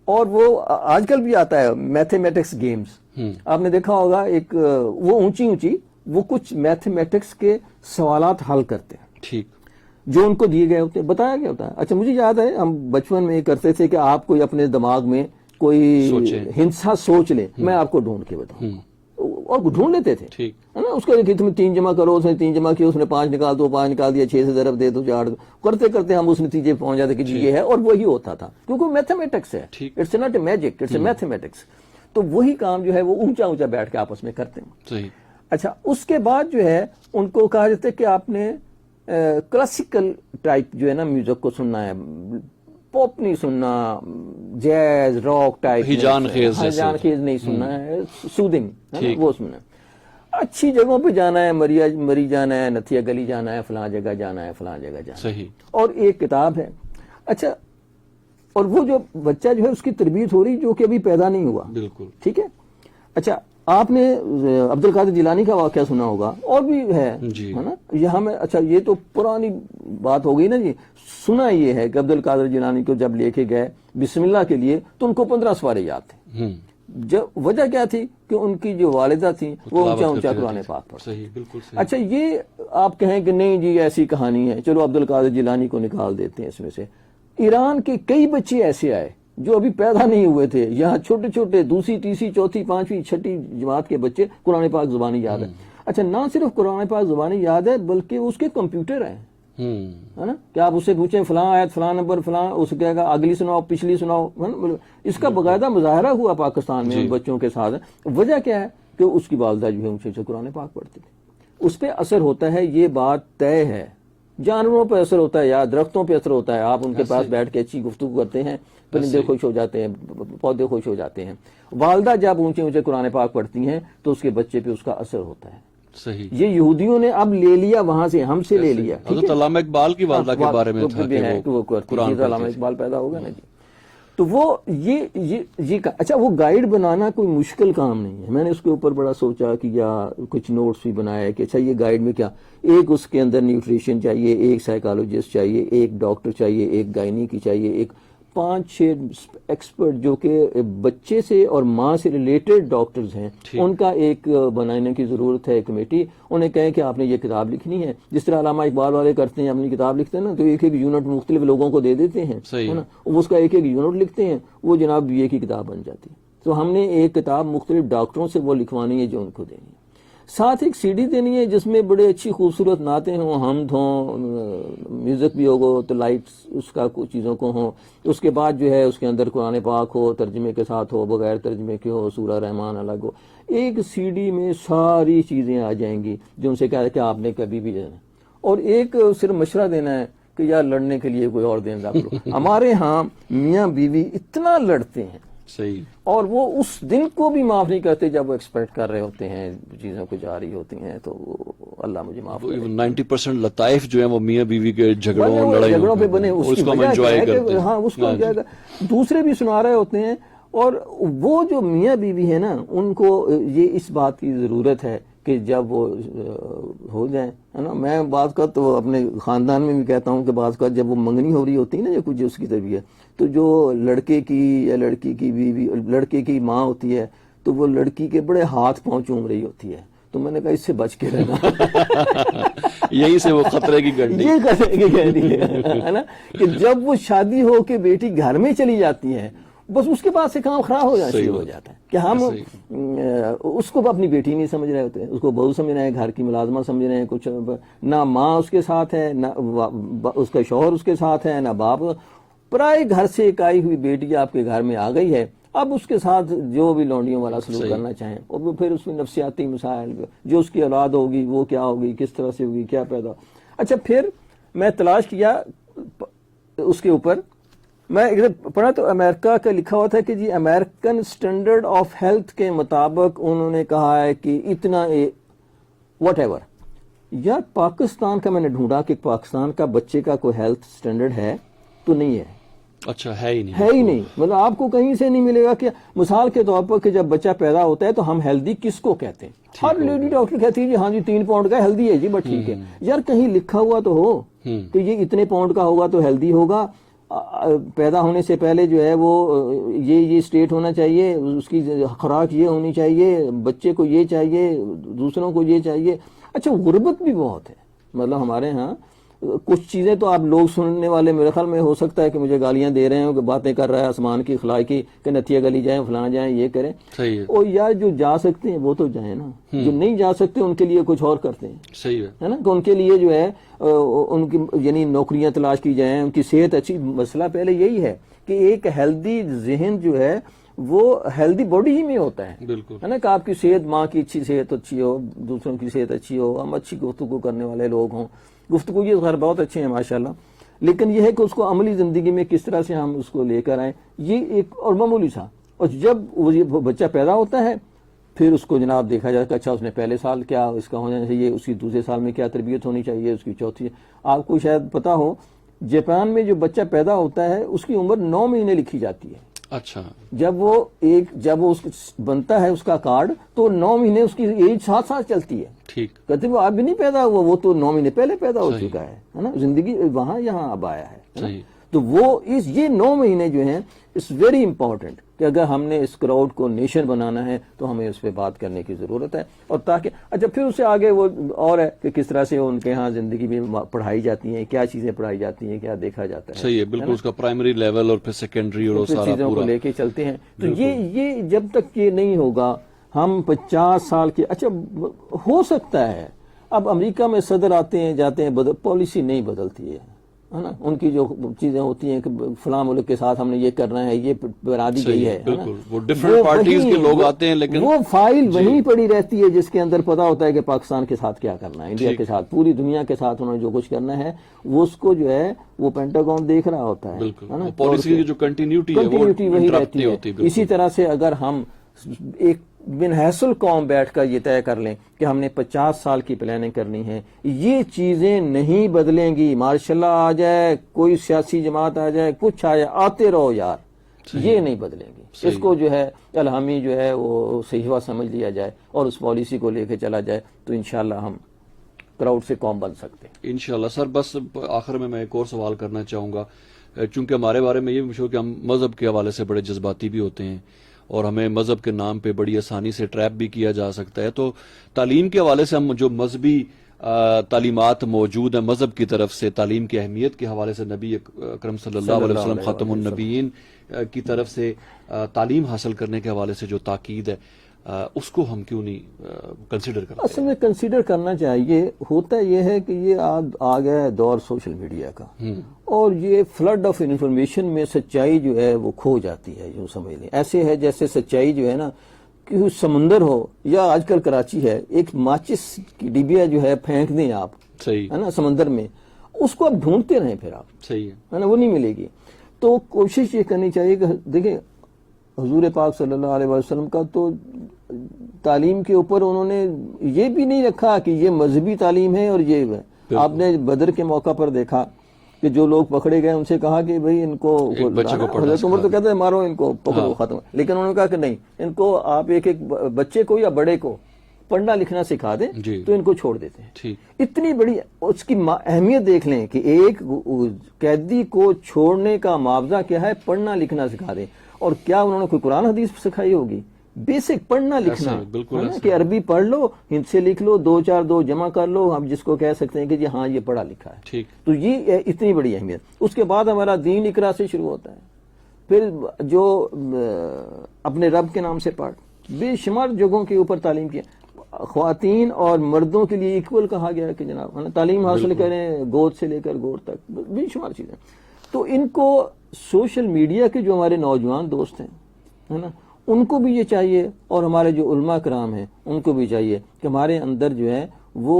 اور وہ آج کل بھی آتا ہے میتھمیٹکس گیمز, آپ نے دیکھا ہوگا ایک وہ اونچی وہ کچھ میتھمیٹکس کے سوالات حل کرتے ہیں. ٹھیک, جو ان کو دیے گئے ہوتے ہیں, بتایا گیا ہوتا ہے. اچھا مجھے یاد ہے ہم بچپن میں یہ کرتے تھے کہ آپ کوئی اپنے دماغ میں کوئی ہنسا سوچ لیں, میں آپ کو ڈھونڈ کے بتاؤں, اور ڈھونڈ لیتے تھے ہے نا. اس کا کہ تم 3 جمع کرو, اس نے 3 جمع کیا, اس نے 5 نکال دو, 5 نکال دیا, 6 سے ضرب دے دو 4, کرتے کرتے ہم اس نتیجے پہنچ جاتے کہ یہ ہے, اور وہی ہوتا تھا کیونکہ میتھمیٹکس ہے. It's not a magic, it's a mathematics. تو وہی کام جو ہے وہ اونچا بیٹھ کے آپس میں کرتے ہیں. اچھا اس کے بعد جو ہے ان کو کہا جاتا ہے کہ آپ نے کلاسیکل ٹائپ جو ہے نا میوزک کو سننا ہے, پاپ نہیں سننا, جیز راک ٹائپ ہیجان خیز نہیں سننا ہے, سودنگ وہ سننا ہے. اچھی جگہوں پہ جانا ہے, مری جانا ہے, نتھیا گلی جانا ہے, فلاں جگہ جانا ہے, فلاں جگہ جانا ہے. اور ایک کتاب ہے. اچھا اور وہ جو بچہ جو ہے اس کی تربیت ہو رہی جو کہ ابھی پیدا نہیں ہوا. بالکل ٹھیک ہے. اچھا آپ نے عبد القادر جیلانی کا واقعہ سنا ہوگا, اور بھی ہے نا یہاں میں. اچھا یہ تو پرانی بات ہو گئی نا جی. سنا یہ ہے کہ عبد القادر جیلانی کو جب لے کے گئے بسم اللہ کے لیے تو ان کو 15 سپارے یاد تھے. وجہ کیا تھی کہ ان کی جو والدہ تھیں وہ اونچا قرآن پاک پڑھتے. اچھا یہ آپ کہیں کہ نہیں جی ایسی کہانی ہے, چلو عبد القادر جیلانی کو نکال دیتے ہیں اس میں سے. ایران کے کئی بچے ایسے آئے جو ابھی پیدا نہیں ہوئے تھے, یہاں چھوٹے چھوٹے 2ری, 3ری, 4تھی, 5ویں, 6ٹھی جماعت کے بچے قرآن پاک زبانی یاد ہے. اچھا نہ صرف قرآن پاک زبانی یاد ہے بلکہ اس کے کمپیوٹر ہیں, ہے نا, کہ آپ اس سے پوچھیں فلاں آیت فلاں نمبر فلاں, اسے کہے گا اگلی سناؤ پچھلی سناؤ. اس کا باقاعدہ مظاہرہ ہوا پاکستان میں ان بچوں کے ساتھ. وجہ کیا ہے کہ اس کی والدہ جو ہے اونچے سے قرآن پاک پڑھتی تھی, اس پہ اثر ہوتا ہے, یہ بات طے ہے. جانوروں پہ اثر ہوتا ہے یا درختوں پہ اثر ہوتا ہے, آپ ان کے پاس بیٹھ کے اچھی گفتگو کرتے ہیں, پرندے خوش ہو جاتے ہیں, پودے خوش ہو جاتے ہیں. والدہ جب اونچے اونچے قرآن پاک پڑھتی ہیں تو اس کے بچے پہ اس کا اثر ہوتا ہے. صحیح. یہ یہودیوں نے اب لے لیا, وہاں سے ہم سے لے لیا. حضرت علامہ اقبال کی والدہ کے بارے میں تھا کہ وہ قرآن علامہ اقبال پیدا ہوگا نا جی. تو وہ یہ اچھا, وہ گائیڈ بنانا کوئی مشکل کام نہیں ہے. میں نے اس کے اوپر بڑا سوچا کہ یا کچھ نوٹس بھی بنایا کہ اچھا یہ گائیڈ میں کیا, ایک اس کے اندر نیوٹریشن چاہیے, ایک سائیکالوجسٹ چاہیے, ایک ڈاکٹر چاہیے, ایک گائنی کی چاہیے, ایک 5-6 ایکسپرٹ جو کہ بچے سے اور ماں سے ریلیٹڈ ڈاکٹرز ہیں, ان کا ایک بنانے کی ضرورت ہے کمیٹی. انہیں کہیں کہ آپ نے یہ کتاب لکھنی ہے, جس طرح علامہ اقبال والے کرتے ہیں, اپنی کتاب لکھتے ہیں نا تو ایک یونٹ مختلف لوگوں کو دے دیتے ہیں, ہے نا, اس کا ایک یونٹ لکھتے ہیں, وہ جناب BA کی کتاب بن جاتی ہے. تو ہم نے ایک کتاب مختلف ڈاکٹروں سے وہ لکھوانی ہے جو ان کو دینی ہے. ساتھ ایک CD دینی ہے جس میں بڑے اچھی خوبصورت نعتیں ہوں, حمد ہوں, میوزک بھی ہوگا تو لائٹس اس کا کچھ چیزوں کو ہوں. اس کے بعد جو ہے اس کے اندر قرآن پاک ہو, ترجمے کے ساتھ ہو, بغیر ترجمے کے ہو, سورہ رحمان الگ ہو. ایک CD میں ساری چیزیں آ جائیں گی جو ان سے کہا ہے کہ آپ نے کبھی بھی جانا. اور ایک صرف مشورہ دینا ہے کہ یار لڑنے کے لیے کوئی اور دین رکھ لو. ہمارے ہاں میاں بیوی اتنا لڑتے ہیں, صحیح, اور وہ اس دن کو بھی معاف نہیں کرتے جب وہ ایکسپیکٹ کر رہے ہوتے ہیں, چیزوں کو جا رہی ہوتی ہیں. تو اللہ مجھے معاف کرے. 90% لطائف جو ہیں وہ میاں بیوی کے جھگڑوں پہ بنے, اس کو انجوائے کرتے ہیں. ہاں, اس کو دوسرے بھی سنا رہے ہوتے ہیں. اور وہ جو میاں بیوی ہے نا, ان کو یہ اس بات کی ضرورت ہے کہ جب وہ ہو جائیں, ہے نا. میں بعض کا تو اپنے خاندان میں بھی کہتا ہوں کہ بعض کا جب وہ منگنی ہو رہی ہوتی ہے نا, یا کچھ اس کی طبیعت, تو جو لڑکے کی یا لڑکی کی بیوی, لڑکے کی ماں ہوتی ہے, تو وہ لڑکی کے بڑے ہاتھ پاؤں چوم رہی ہوتی ہے. تو میں نے کہا اس سے بچ کے رہنا. یہیں سے وہ خطرے کی گھنٹی, یہ خطرے کی گھنٹی ہے نا, کہ جب وہ شادی ہو کے بیٹی گھر میں چلی جاتی ہے, بس اس کے بعد سے کام خراب ہو جانا شروع ہو جاتا ہے کہ ہم اس کو اپنی بیٹی نہیں سمجھ رہے ہوتے, اس کو بہو سمجھ رہے ہیں, گھر کی ملازمہ سمجھ رہے ہیں. کچھ نہ ماں اس کے ساتھ ہے, نہ اس کا شوہر اس کے ساتھ ہے, نہ باپ. پرائے گھر سے ایک آئی ہوئی بیٹی آپ کے گھر میں آ گئی ہے, اب اس کے ساتھ جو بھی لونڈیوں والا سلوک کرنا چاہیں, اور پھر اس میں نفسیاتی مسائل, جو اس کی اولاد ہوگی وہ کیا ہوگی, کس طرح سے ہوگی, کیا پیدا. اچھا, پھر میں تلاش کیا اس کے اوپر, میں پڑھا تو امریکہ کا لکھا ہوا تھا کہ جی امریکن اسٹینڈرڈ آف ہیلتھ کے مطابق انہوں نے کہا ہے کہ اتنا واٹ ایور. یار پاکستان کا میں نے ڈھونڈا کہ پاکستان کا بچے کا کوئی ہیلتھ اسٹینڈرڈ ہے تو نہیں ہے. اچھا, ہے ہی نہیں. مطلب آپ کو کہیں سے نہیں ملے گا. کہ مثال کے طور پر کہ جب بچہ پیدا ہوتا ہے تو ہم ہیلدی کس کو کہتے ہیں؟ ہر لیڈی ڈاکٹر کہتی ہے جی ہاں جی 3 پاؤنڈ کا ہیلدی ہے جی, بس ٹھیک ہے. یار کہیں لکھا ہوا تو ہو کہ یہ اتنے پاؤنڈ کا ہوگا تو ہیلدی ہوگا. پیدا ہونے سے پہلے جو ہے وہ یہ اسٹیٹ ہونا چاہیے, اس کی خوراک یہ ہونی چاہیے, بچے کو یہ چاہیے, دوسروں کو یہ چاہیے. اچھا, غربت بھی بہت ہے. مطلب ہمارے ہاں کچھ چیزیں تو آپ لوگ سننے والے میرے خیال میں ہو سکتا ہے کہ مجھے گالیاں دے رہے ہوں کہ باتیں کر رہا ہے آسمان کی خلا کی, کہ نتیہ گلی جائیں, فلاں جائیں, یہ کریں. اور یار جو جا سکتے ہیں وہ تو جائیں نا, جو نہیں جا سکتے ان کے لیے کچھ اور کرتے ہیں. صحیح ہے نا, کہ ان کے لیے جو ہے ان کی یعنی نوکریاں تلاش کی جائیں, ان کی صحت اچھی. مسئلہ پہلے یہی ہے کہ ایک ہیلدی ذہن جو ہے وہ ہیلدی باڈی ہی میں ہوتا ہے. بالکل, ہے نا, کہ آپ کی صحت, ماں کی اچھی صحت اچھی ہو, دوسروں کی صحت اچھی ہو, ہم اچھی گفتگو کرنے والے لوگ ہوں. گفتگو یہ غیر بہت اچھے ہیں ماشاءاللہ, لیکن یہ ہے کہ اس کو عملی زندگی میں کس طرح سے ہم اس کو لے کر آئیں, یہ ایک اور معمولی سا. اور جب وہ بچہ پیدا ہوتا ہے پھر اس کو جناب دیکھا جائے کہ اچھا اس نے پہلے سال کیا اس کا ہونا چاہیے, اس کی دوسرے سال میں کیا تربیت ہونی چاہیے, اس کی چوتھی. آپ کو شاید پتا ہو جاپان میں جو بچہ پیدا ہوتا ہے اس کی عمر 9 مہینے لکھی جاتی ہے. اچھا, جب وہ بنتا ہے اس کا کارڈ تو 9 مہینے اس کی ایج 7 سال چلتی ہے. ٹھیک, کہتے وہ آپ بھی نہیں پیدا ہوا, وہ تو 9 مہینے پہلے پیدا ہو چکا ہے نا. زندگی وہاں یہاں اب آیا ہے. تو وہ یہ 9 مہینے جو ہیں اٹس ویری امپورٹنٹ کہ اگر ہم نے اس کراؤڈ کو نیشن بنانا ہے تو ہمیں اس پہ بات کرنے کی ضرورت ہے. اور تاکہ اچھا پھر اس سے آگے وہ اور ہے کہ کس طرح سے ان کے ہاں زندگی میں پڑھائی جاتی ہیں, کیا چیزیں پڑھائی جاتی ہیں, کیا دیکھا جاتا ہے. صحیح ہے, بالکل. اس کا پرائمری لیول اور پھر سیکنڈری اور سارا چیزوں کو لے کے چلتے ہیں. تو یہ جب تک یہ نہیں ہوگا ہم 50 سال کے, اچھا ہو سکتا ہے اب امریکہ میں صدر آتے ہیں جاتے ہیں، پالیسی نہیں بدلتی ہے نا، ان کی جو چیزیں ہوتی ہیں کہ فلاں ملک کے ساتھ ہم نے یہ کرنا ہے، یہ بنا دی گئی ہے نا، بالکل وہ ڈفرنٹ پارٹیز کے لوگ آتے ہیں لیکن وہ فائل وہیں پڑی رہتی ہے جس کے اندر پتا ہوتا ہے کہ پاکستان کے ساتھ کیا کرنا ہے، انڈیا کے ساتھ، پوری دنیا کے ساتھ انہوں نے جو کچھ کرنا ہے وہ اس کو جو ہے وہ پینٹاگون دیکھ رہا ہوتا ہے، بالکل پالیسی کی جو کنٹینیوٹی ہے وہ وہی رہتی ہے۔ بالکل۔ اسی طرح سے اگر ہم ایک بن حیثل قوم بیٹھ کر یہ طے کر لیں کہ ہم نے 50 سال کی پلاننگ کرنی ہے، یہ چیزیں نہیں بدلیں گی، ماشاء اللہ آ جائے، کوئی سیاسی جماعت آ جائے، کچھ آ جائے، آتے رہو یار، یہ نہیں بدلیں گی۔ اس کو جو ہے الہامی جو ہے وہ صحیفہ سمجھ لیا جائے اور اس پالیسی کو لے کے چلا جائے تو انشاءاللہ ہم کراؤڈ سے قوم بن سکتے ہیں انشاءاللہ۔ سر بس آخر میں ایک اور سوال کرنا چاہوں گا، چونکہ ہمارے بارے میں یہ مشہور کہ ہم مذہب کے حوالے سے بڑے جذباتی بھی ہوتے ہیں اور ہمیں مذہب کے نام پہ بڑی آسانی سے ٹریپ بھی کیا جا سکتا ہے، تو تعلیم کے حوالے سے ہم جو مذہبی تعلیمات موجود ہیں مذہب کی طرف سے، تعلیم کی اہمیت کے حوالے سے نبی اکرم صلی اللہ علیہ وسلم خاتم النبیین کی طرف سے تعلیم حاصل کرنے کے حوالے سے جو تاکید ہے اس کو ہم کیوں نہیں کنسیڈر کرتے؟ اصل میں کنسیڈر کرنا چاہیے۔ ہوتا یہ ہے کہ یہ آ گیا ہے دور سوشل میڈیا کا، اور یہ فلڈ آف انفارمیشن میں سچائی جو ہے وہ کھو جاتی ہے، یوں سمجھ لیں ایسے ہے جیسے سچائی جو ہے نا کہ سمندر ہو، یا آج کل کراچی ہے، ایک ماچس کی ڈبیا جو ہے پھینک دیں آپ، صحیح ہے نا، سمندر میں، اس کو آپ ڈھونڈتے رہیں پھر آپ، صحیح ہے نا، وہ نہیں ملے گی۔ تو کوشش یہ کرنی چاہیے کہ دیکھیں حضور پاک صلی اللہ علیہ وسلم کا تو تعلیم کے اوپر انہوں نے یہ بھی نہیں رکھا کہ یہ مذہبی تعلیم ہے اور یہ ہے۔ آپ نے بدر کے موقع پر دیکھا کہ جو لوگ پکڑے گئے ان سے کہا کہ بھئی ان کو، حضرت عمر تو کہتے ہیں مارو ان کو، پکڑو ختم، لیکن انہوں نے کہا کہ نہیں، ان کو آپ ایک ایک بچے کو یا بڑے کو پڑھنا لکھنا سکھا دیں تو ان کو چھوڑ دیتے ہیں۔ اتنی بڑی اس کی اہمیت دیکھ لیں کہ ایک قیدی کو چھوڑنے کا معاوضہ کیا ہے، پڑھنا لکھنا سکھا دیں۔ اور کیا انہوں نے کوئی قرآن حدیث سکھائی ہوگی؟ بیسک پڑھنا لکھنا، کہ عربی پڑھ لو، ہند سے لکھ لو، 2 4 2 جمع کر لو، ہم جس کو کہہ سکتے ہیں کہ جی ہاں یہ پڑھا لکھا ہے۔ تو یہ اتنی بڑی اہمیت۔ اس کے بعد ہمارا دین اقرا سے شروع ہوتا ہے، پھر جو اپنے رب کے نام سے پڑھ، بے شمار جگہوں کے اوپر تعلیم کی، خواتین اور مردوں کے لیے ایکول کہا گیا ہے کہ جناب تعلیم حاصل کریں، گود سے لے کر گور تک، بے شمار چیزیں۔ تو ان کو سوشل میڈیا کے جو ہمارے نوجوان دوست ہیں، ہے نا، ان کو بھی یہ چاہیے، اور ہمارے جو علماء کرام ہیں ان کو بھی چاہیے کہ ہمارے اندر جو ہے وہ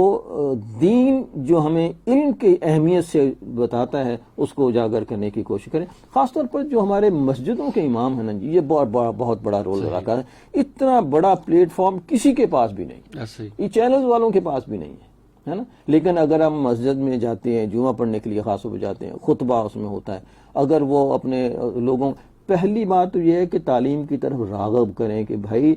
دین جو ہمیں علم کی اہمیت سے بتاتا ہے اس کو اجاگر کرنے کی کوشش کریں۔ خاص طور پر جو ہمارے مسجدوں کے امام ہیں نا جی، یہ بہت بڑا رول ادا کر رہے ہیں۔ اتنا بڑا پلیٹ فارم کسی کے پاس بھی نہیں، یہ چینلز والوں کے پاس بھی نہیں ہے نا، لیکن اگر ہم مسجد میں جاتے ہیں، جمعہ پڑھنے کے لیے خاص طور پہ جاتے ہیں، خطبہ اس میں ہوتا ہے، اگر وہ اپنے لوگوں، پہلی بات تو یہ ہے کہ تعلیم کی طرف راغب کریں کہ بھائی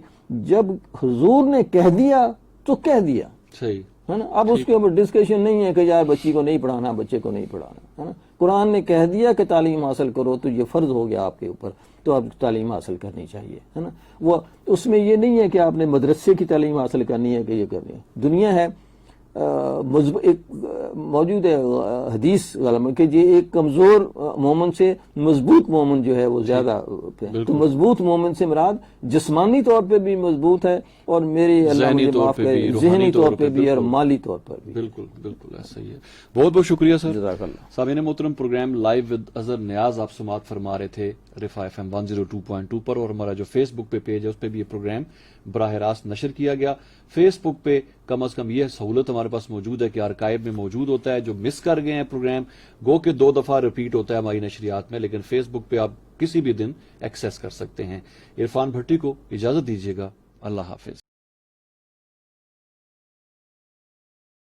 جب حضور نے کہہ دیا تو کہہ دیا، صحیح ہے نا، اب اس کے اوپر ڈسکشن نہیں ہے کہ یار بچی کو نہیں پڑھانا، بچے کو نہیں پڑھانا، ہے نا۔ قرآن نے کہہ دیا کہ تعلیم حاصل کرو تو یہ فرض ہو گیا آپ کے اوپر، تو اب تعلیم حاصل کرنی چاہیے، ہے نا۔ وہ اس میں یہ نہیں ہے کہ آپ نے مدرسے کی تعلیم حاصل کرنی ہے کہ یہ کرنی ہے۔ دنیا ہے ایک موجود ہے حدیث کہ یہ ایک کمزور مومن سے مضبوط مومن جو ہے وہ زیادہ، تو مضبوط مومن سے مراد جسمانی طور پہ بھی مضبوط ہے، اور میری اللہ مجھے معاف کرے ذہنی طور پہ بھی اور مالی طور پر بھی۔ بالکل ایسا ہی ہے۔ بہت بہت شکریہ سر، جزاک اللہ۔ سامعین محترم، پروگرام لائیو ود اظہر نیاز آپ سماعت فرما رہے تھے رفا FM 102.2 پر، اور ہمارا جو فیس بک پہ پیج ہے اس پہ بھی یہ پروگرام براہ راست نشر کیا گیا۔ فیس بک پہ کم از کم یہ سہولت ہمارے پاس موجود ہے کہ آرکائیو میں موجود ہوتا ہے، جو مس کر گئے ہیں پروگرام گو کہ 2 دفعہ ریپیٹ ہوتا ہے ہماری نشریات میں، لیکن فیس بک پہ آپ کسی بھی دن ایکسیس کر سکتے ہیں۔ عرفان بھٹی کو اجازت دیجیے گا، اللہ حافظ۔